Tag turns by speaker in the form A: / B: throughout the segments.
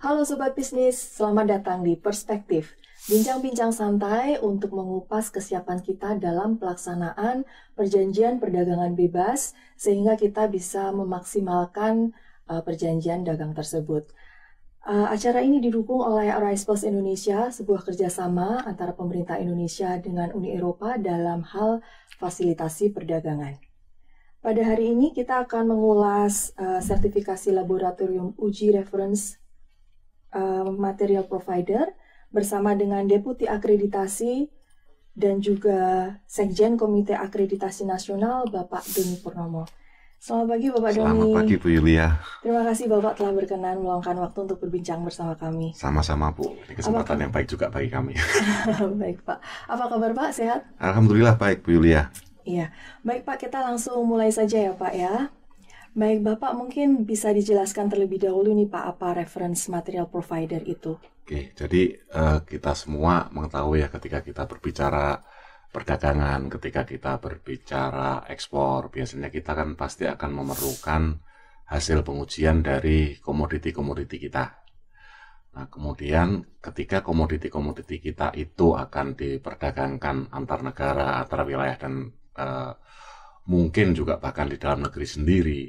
A: Halo Sobat Bisnis, selamat datang di Perspektif. Bincang-bincang santai untuk mengupas kesiapan kita dalam pelaksanaan perjanjian perdagangan bebas sehingga kita bisa memaksimalkan perjanjian dagang tersebut. Acara ini didukung oleh Arise Plus Indonesia, sebuah kerjasama antara pemerintah Indonesia dengan Uni Eropa dalam hal fasilitasi perdagangan. Pada hari ini kita akan mengulas sertifikasi laboratorium uji reference material provider bersama dengan Deputi Akreditasi dan juga Sekjen Komite Akreditasi Nasional Bapak Doni Purnomo. Selamat pagi Bapak Doni.
B: Selamat pagi Bu Yulia.
A: Terima kasih Bapak telah berkenan meluangkan waktu untuk berbincang bersama kami.
B: Sama-sama Bu, ini kesempatan yang baik juga bagi kami.
A: Baik Pak, apa kabar Pak, sehat?
B: Alhamdulillah baik Bu Yulia.
A: Iya, baik Pak, kita langsung mulai saja ya Pak ya. Baik Bapak, mungkin bisa dijelaskan terlebih dahulu nih Pak, apa reference material provider itu?
B: Oke, jadi kita semua mengetahui ya ketika kita berbicara perdagangan, ketika kita berbicara ekspor, biasanya kita kan pasti akan memerlukan hasil pengujian dari komoditi-komoditi kita. Nah, kemudian ketika komoditi-komoditi kita itu akan diperdagangkan antar negara, antar wilayah dan mungkin juga bahkan di dalam negeri sendiri,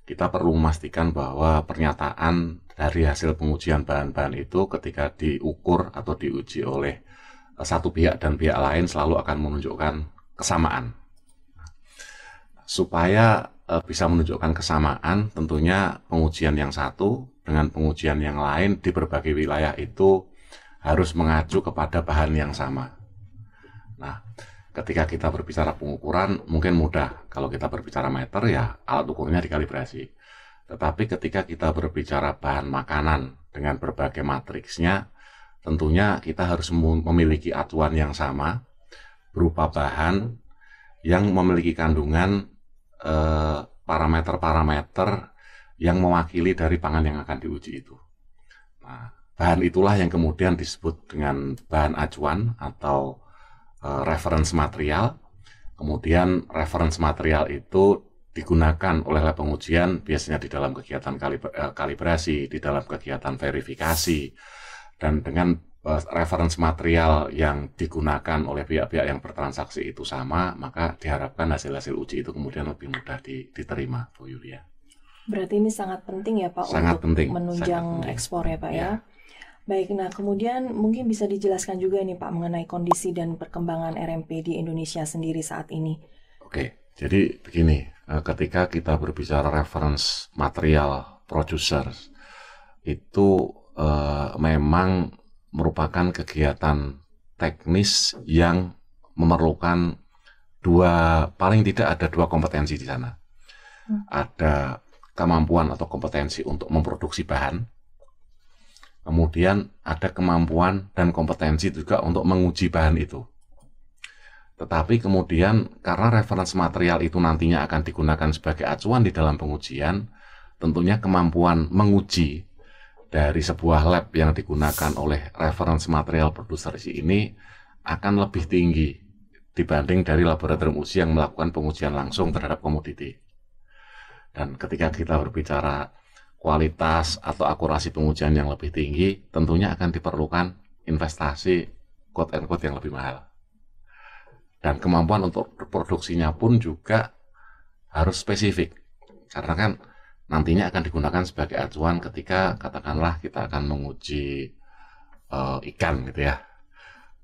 B: kita perlu memastikan bahwa pernyataan dari hasil pengujian bahan-bahan itu ketika diukur atau diuji oleh satu pihak dan pihak lain selalu akan menunjukkan kesamaan. Supaya bisa menunjukkan kesamaan, tentunya pengujian yang satu dengan pengujian yang lain di berbagai wilayah itu harus mengacu kepada bahan yang sama. Nah, ketika kita berbicara pengukuran mungkin mudah. Kalau kita berbicara meter ya alat ukurnya dikalibrasi. Tetapi ketika kita berbicara bahan makanan dengan berbagai matriksnya, tentunya kita harus memiliki acuan yang sama berupa bahan yang memiliki kandungan parameter-parameter yang mewakili dari pangan yang akan diuji itu. Nah, bahan itulah yang kemudian disebut dengan bahan acuan atau reference material. Kemudian reference material itu digunakan oleh lab pengujian biasanya di dalam kegiatan kalibrasi, di dalam kegiatan verifikasi, dan dengan reference material yang digunakan oleh pihak-pihak yang bertransaksi itu sama, maka diharapkan hasil-hasil uji itu kemudian lebih mudah diterima, Bu Yulia.
A: Berarti ini sangat penting ya Pak
B: sangat
A: untuk
B: penting,
A: menunjang ekspor ya Pak ya.
B: Ya.
A: Baik, nah kemudian mungkin bisa dijelaskan juga nih Pak mengenai kondisi dan perkembangan RMP di Indonesia sendiri saat ini.
B: Oke, jadi begini, ketika kita berbicara reference material producers, itu memang merupakan kegiatan teknis yang memerlukan paling tidak ada dua kompetensi di sana. Ada kemampuan atau kompetensi untuk memproduksi bahan, kemudian ada kemampuan dan kompetensi juga untuk menguji bahan itu. Tetapi kemudian karena reference material itu nantinya akan digunakan sebagai acuan di dalam pengujian, tentunya kemampuan menguji dari sebuah lab yang digunakan oleh reference material producer ini akan lebih tinggi dibanding dari laboratorium uji yang melakukan pengujian langsung terhadap komoditi. Dan ketika kita berbicara kualitas atau akurasi pengujian yang lebih tinggi, tentunya akan diperlukan investasi quote-unquote yang lebih mahal. Dan kemampuan untuk produksinya pun juga harus spesifik. Karena kan nantinya akan digunakan sebagai acuan ketika katakanlah kita akan menguji ikan gitu ya.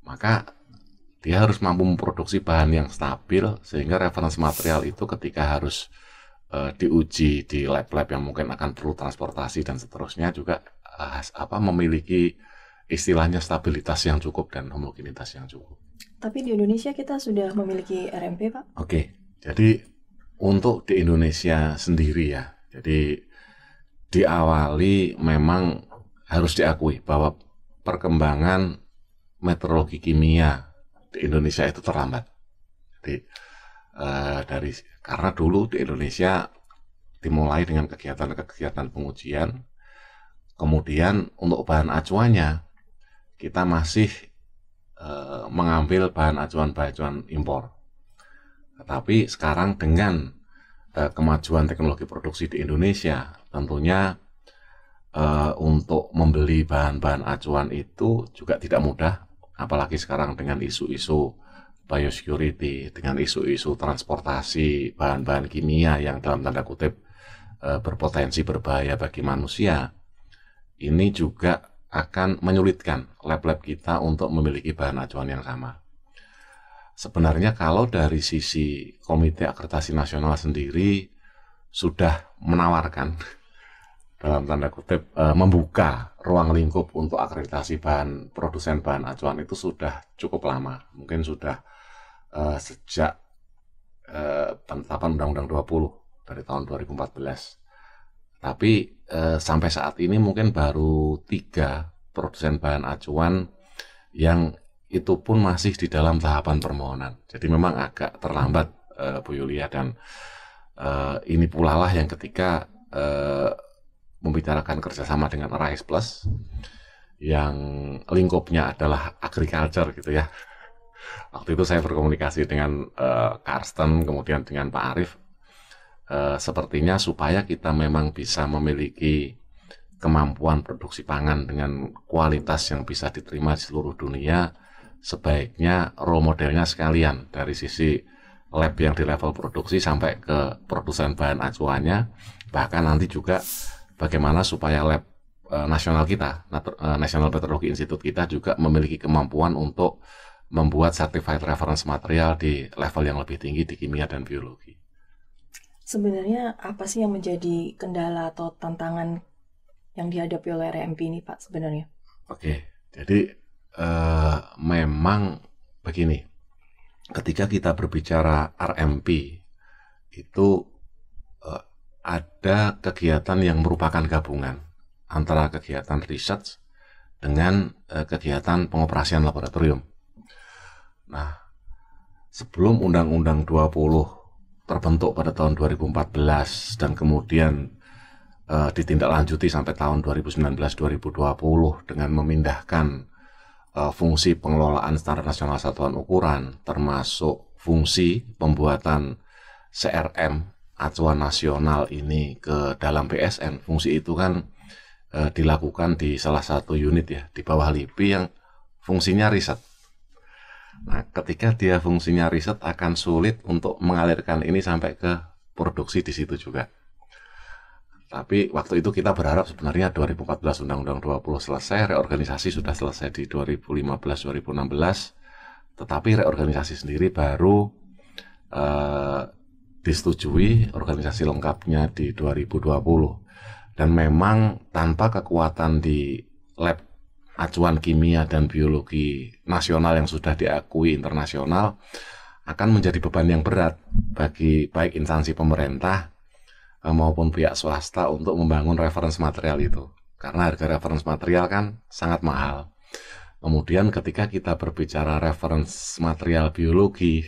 B: Maka dia harus mampu memproduksi bahan yang stabil sehingga reference material itu ketika harus diuji di lab-lab yang mungkin akan perlu transportasi dan seterusnya juga memiliki istilahnya stabilitas yang cukup dan homogenitas yang cukup.
A: Tapi di Indonesia kita sudah memiliki RMP Pak?
B: Oke, jadi untuk di Indonesia sendiri ya, jadi diawali memang harus diakui bahwa perkembangan meteorologi kimia di Indonesia itu terlambat. Jadi karena dulu di Indonesia dimulai dengan kegiatan-kegiatan pengujian, kemudian untuk bahan acuannya kita masih mengambil bahan acuan impor. Tetapi sekarang dengan kemajuan teknologi produksi di Indonesia, tentunya untuk membeli bahan-bahan acuan itu juga tidak mudah, apalagi sekarang dengan isu-isu biosecurity, dengan isu-isu transportasi bahan-bahan kimia yang dalam tanda kutip berpotensi berbahaya bagi manusia. Ini juga akan menyulitkan lab-lab kita untuk memiliki bahan acuan yang sama. Sebenarnya kalau dari sisi Komite Akreditasi Nasional sendiri sudah menawarkan dalam tanda kutip membuka ruang lingkup untuk akreditasi bahan produsen bahan acuan itu sudah cukup lama, mungkin sudah sejak penetapan Undang-Undang 20 dari tahun 2014. Tapi sampai saat ini mungkin baru 3 produsen bahan acuan yang itu pun masih di dalam tahapan permohonan. Jadi memang agak terlambat, Bu Yulia, dan ini pula lah yang ketika membicarakan kerjasama dengan Arise Plus yang lingkupnya adalah agriculture gitu ya. Waktu itu saya berkomunikasi dengan Karsten, kemudian dengan Pak Arief, sepertinya supaya kita memang bisa memiliki kemampuan produksi pangan dengan kualitas yang bisa diterima di seluruh dunia, sebaiknya role modelnya sekalian dari sisi lab yang di level produksi sampai ke produsen bahan acuannya, bahkan nanti juga bagaimana supaya lab nasional kita, National Petrology Institute kita juga memiliki kemampuan untuk membuat certified reference material di level yang lebih tinggi di kimia dan biologi.
A: Sebenarnya apa sih yang menjadi kendala atau tantangan yang dihadapi oleh RMP ini, Pak, sebenarnya?
B: Oke, jadi memang begini, ketika kita berbicara RMP itu ada kegiatan yang merupakan gabungan antara kegiatan research dengan kegiatan pengoperasian laboratorium. Nah, sebelum Undang-Undang 20 terbentuk pada tahun 2014 dan kemudian ditindaklanjuti sampai tahun 2019-2020 dengan memindahkan fungsi pengelolaan standar nasional satuan ukuran, termasuk fungsi pembuatan CRM acuan nasional ini ke dalam BSN. Fungsi itu kan dilakukan di salah satu unit ya di bawah LIPI yang fungsinya riset. Nah, ketika dia fungsinya riset akan sulit untuk mengalirkan ini sampai ke produksi di situ juga. Tapi waktu itu kita berharap sebenarnya 2014 Undang-Undang 20 selesai, reorganisasi sudah selesai di 2015-2016, tetapi reorganisasi sendiri baru disetujui organisasi lengkapnya di 2020. Dan memang tanpa kekuatan di lab acuan kimia dan biologi nasional yang sudah diakui internasional akan menjadi beban yang berat bagi baik instansi pemerintah maupun pihak swasta untuk membangun reference material itu, karena harga reference material kan sangat mahal. Kemudian ketika kita berbicara reference material biologi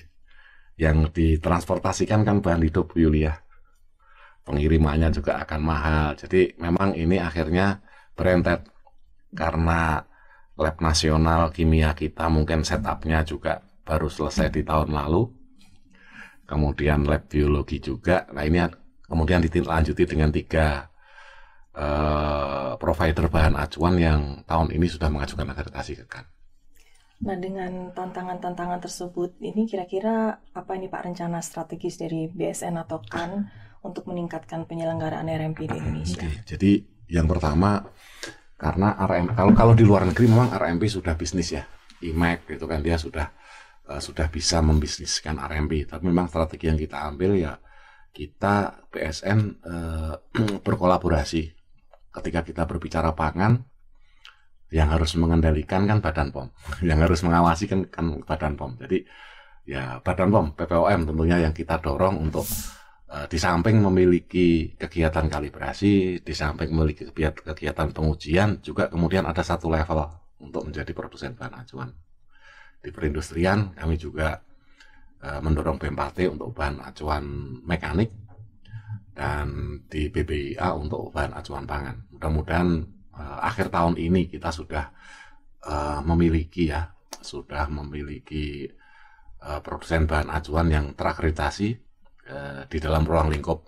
B: yang ditransportasikan kan bahan hidup, Yulia, pengirimannya juga akan mahal. Jadi memang ini akhirnya berentet karena lab nasional kimia kita mungkin setupnya juga baru selesai di tahun lalu, kemudian lab biologi juga. Nah, ini kemudian ditindaklanjuti dengan 3 provider bahan acuan yang tahun ini sudah mengajukan akreditasi ke KAN.
A: Nah, dengan tantangan-tantangan tersebut, ini kira-kira apa ini Pak rencana strategis dari BSN atau KAN untuk meningkatkan penyelenggaraan RMP di Indonesia?
B: Oke, jadi yang pertama, karena kalau di luar negeri memang RMP sudah bisnis ya, IMEC gitu kan, dia sudah bisa membisniskan RMP. Tapi memang strategi yang kita ambil ya, kita BSN berkolaborasi. Ketika kita berbicara pangan, yang harus mengendalikan kan Badan POM, yang harus mengawasi kan Badan POM. Jadi ya Badan POM, PPOM tentunya yang kita dorong untuk di samping memiliki kegiatan kalibrasi, di samping memiliki kegiatan pengujian, juga kemudian ada satu level untuk menjadi produsen bahan acuan. Di perindustrian kami juga mendorong BMPAT untuk bahan acuan mekanik, dan di BBIA untuk bahan acuan pangan. Mudah-mudahan akhir tahun ini kita sudah memiliki produsen bahan acuan yang terakreditasi di dalam ruang lingkup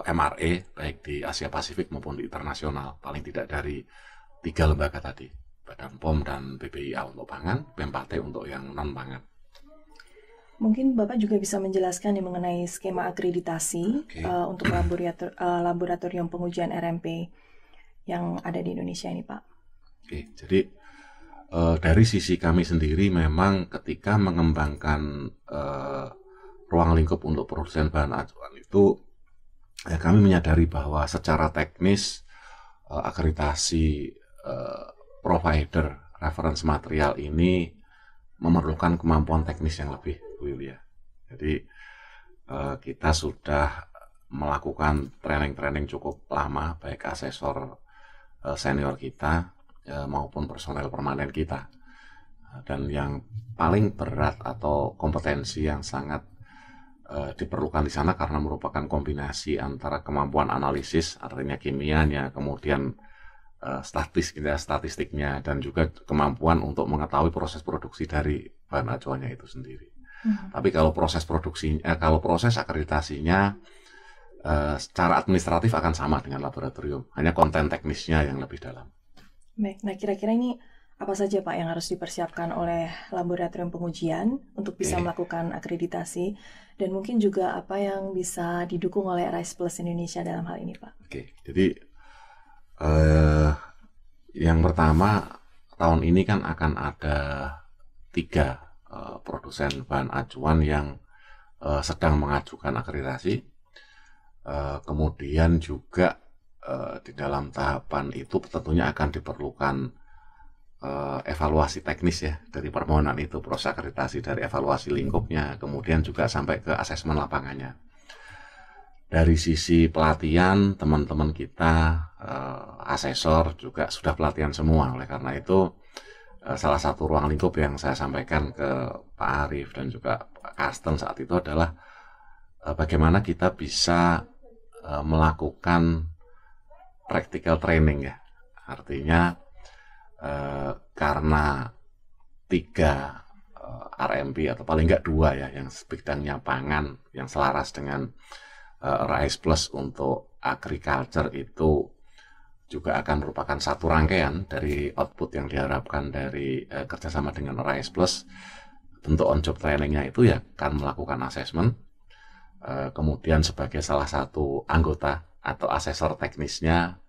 B: MRE baik di Asia Pasifik maupun di internasional, paling tidak dari 3 lembaga tadi, Badan POM dan BPIA untuk pangan, BMPAT untuk yang non pangan.
A: Mungkin Bapak juga bisa menjelaskan nih mengenai skema akreditasi untuk laboratorium pengujian RMP yang ada di Indonesia ini, Pak.
B: Oke, jadi dari sisi kami sendiri memang ketika mengembangkan ruang lingkup untuk produsen bahan acuan itu, kami menyadari bahwa secara teknis akreditasi provider reference material ini memerlukan kemampuan teknis yang lebih, Bu Yulia. Jadi kita sudah melakukan training-training cukup lama, baik asesor senior kita maupun personel permanen kita. Dan yang paling berat atau kompetensi yang sangat diperlukan di sana karena merupakan kombinasi antara kemampuan analisis, artinya kimianya, kemudian statistiknya, dan juga kemampuan untuk mengetahui proses produksi dari bahan acuannya itu sendiri. Tapi kalau proses akreditasinya secara administratif akan sama dengan laboratorium, hanya konten teknisnya yang lebih dalam.
A: Baik, nah kira-kira ini apa saja Pak yang harus dipersiapkan oleh laboratorium pengujian untuk bisa melakukan akreditasi, dan mungkin juga apa yang bisa didukung oleh RISE Plus Indonesia dalam hal ini, Pak?
B: Oke, jadi yang pertama, tahun ini kan akan ada 3 produsen bahan acuan yang sedang mengajukan akreditasi. Kemudian juga di dalam tahapan itu tentunya akan diperlukan evaluasi teknis ya dari permohonan itu, proses akreditasi dari evaluasi lingkupnya, kemudian juga sampai ke asesmen lapangannya. Dari sisi pelatihan, teman-teman kita asesor juga sudah pelatihan semua. Oleh karena itu salah satu ruang lingkup yang saya sampaikan ke Pak Arief dan juga Pak Karsten saat itu adalah bagaimana kita bisa melakukan practical training ya. Artinya karena 3 RMP atau paling enggak 2 ya yang bidangnya pangan yang selaras dengan RISE Plus untuk agriculture itu juga akan merupakan satu rangkaian dari output yang diharapkan dari kerjasama dengan RISE Plus. Bentuk on-job trainingnya itu ya akan melakukan assessment, kemudian sebagai salah satu anggota atau asesor teknisnya,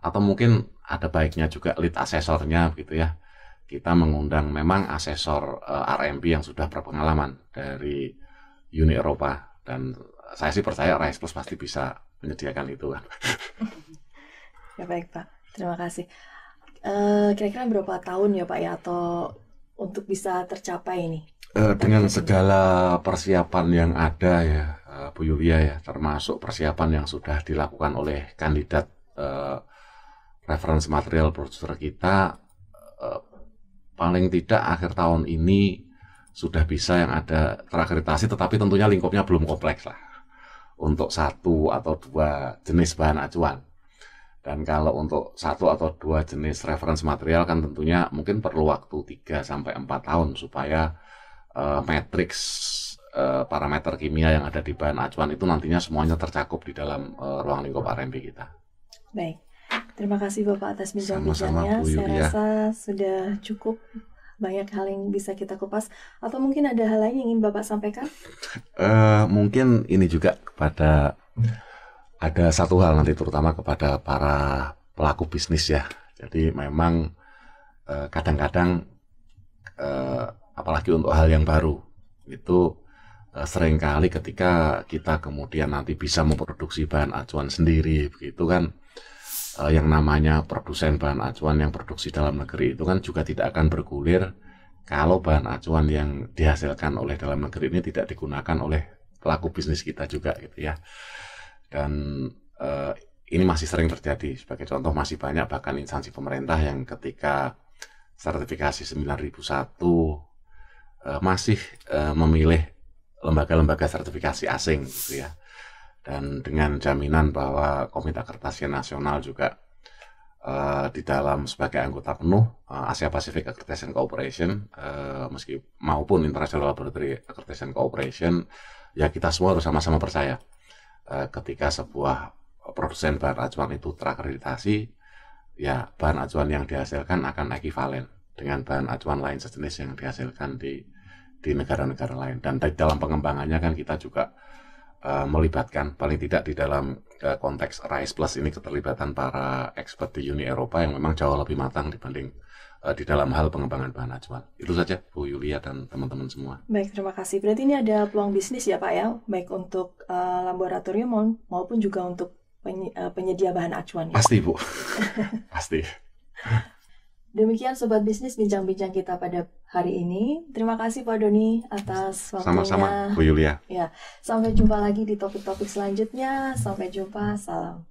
B: atau mungkin ada baiknya juga lead asesornya gitu ya. Kita mengundang memang asesor RMP yang sudah berpengalaman dari Uni Eropa, dan saya sih percaya RISE Plus pasti bisa menyediakan itu kan.
A: Ya baik Pak, terima kasih. Kira-kira berapa tahun ya Pak ya atau untuk bisa tercapai ini?
B: Dengan segala persiapan yang ada ya Bu Yulia ya, termasuk persiapan yang sudah dilakukan oleh kandidat reference material producer kita, paling tidak akhir tahun ini sudah bisa yang ada terakreditasi, tetapi tentunya lingkupnya belum kompleks lah untuk 1 atau 2 jenis bahan acuan. Dan kalau untuk 1 atau 2 jenis reference material kan tentunya mungkin perlu waktu 3 sampai 4 tahun supaya matriks parameter kimia yang ada di bahan acuan itu nantinya semuanya tercakup di dalam ruang lingkup RMP kita.
A: Baik, terima kasih Bapak atas bincang-bincangnya. Saya rasa sudah cukup banyak hal yang bisa kita kupas. Atau mungkin ada hal lain yang ingin Bapak sampaikan?
B: Mungkin ini juga kepada ada satu hal nanti terutama kepada para pelaku bisnis ya. Jadi memang kadang-kadang apalagi untuk hal yang baru itu seringkali ketika kita kemudian nanti bisa memproduksi bahan acuan sendiri begitu kan, yang namanya produsen bahan acuan yang produksi dalam negeri itu kan juga tidak akan bergulir kalau bahan acuan yang dihasilkan oleh dalam negeri ini tidak digunakan oleh pelaku bisnis kita juga gitu ya. Dan ini masih sering terjadi. Sebagai contoh masih banyak bahkan instansi pemerintah yang ketika sertifikasi 9001 masih memilih lembaga-lembaga sertifikasi asing gitu ya. Dan dengan jaminan bahwa Komite Akreditasi Nasional juga di dalam sebagai anggota penuh Asia Pacific Accreditation Cooperation maupun International Laboratory Accreditation Cooperation, ya kita semua harus sama-sama percaya ketika sebuah produsen bahan acuan itu terakreditasi, ya bahan acuan yang dihasilkan akan ekivalen dengan bahan acuan lain sejenis yang dihasilkan di negara-negara lain. Dan dalam pengembangannya kan kita juga melibatkan, paling tidak di dalam konteks RISE Plus ini, keterlibatan para expert di Uni Eropa yang memang jauh lebih matang dibanding di dalam hal pengembangan bahan acuan. Itu saja Bu Yulia dan teman-teman semua.
A: Baik, terima kasih. Berarti ini ada peluang bisnis ya Pak ya, baik untuk laboratorium maupun juga untuk penyedia bahan acuan. Ya?
B: Pasti Bu, pasti.
A: Demikian Sobat Bisnis bincang-bincang kita pada hari ini. Terima kasih Pak Doni atas waktunya.
B: Sama-sama Bu Yulia.
A: Ya, sampai jumpa lagi di topik-topik selanjutnya. Sampai jumpa, salam.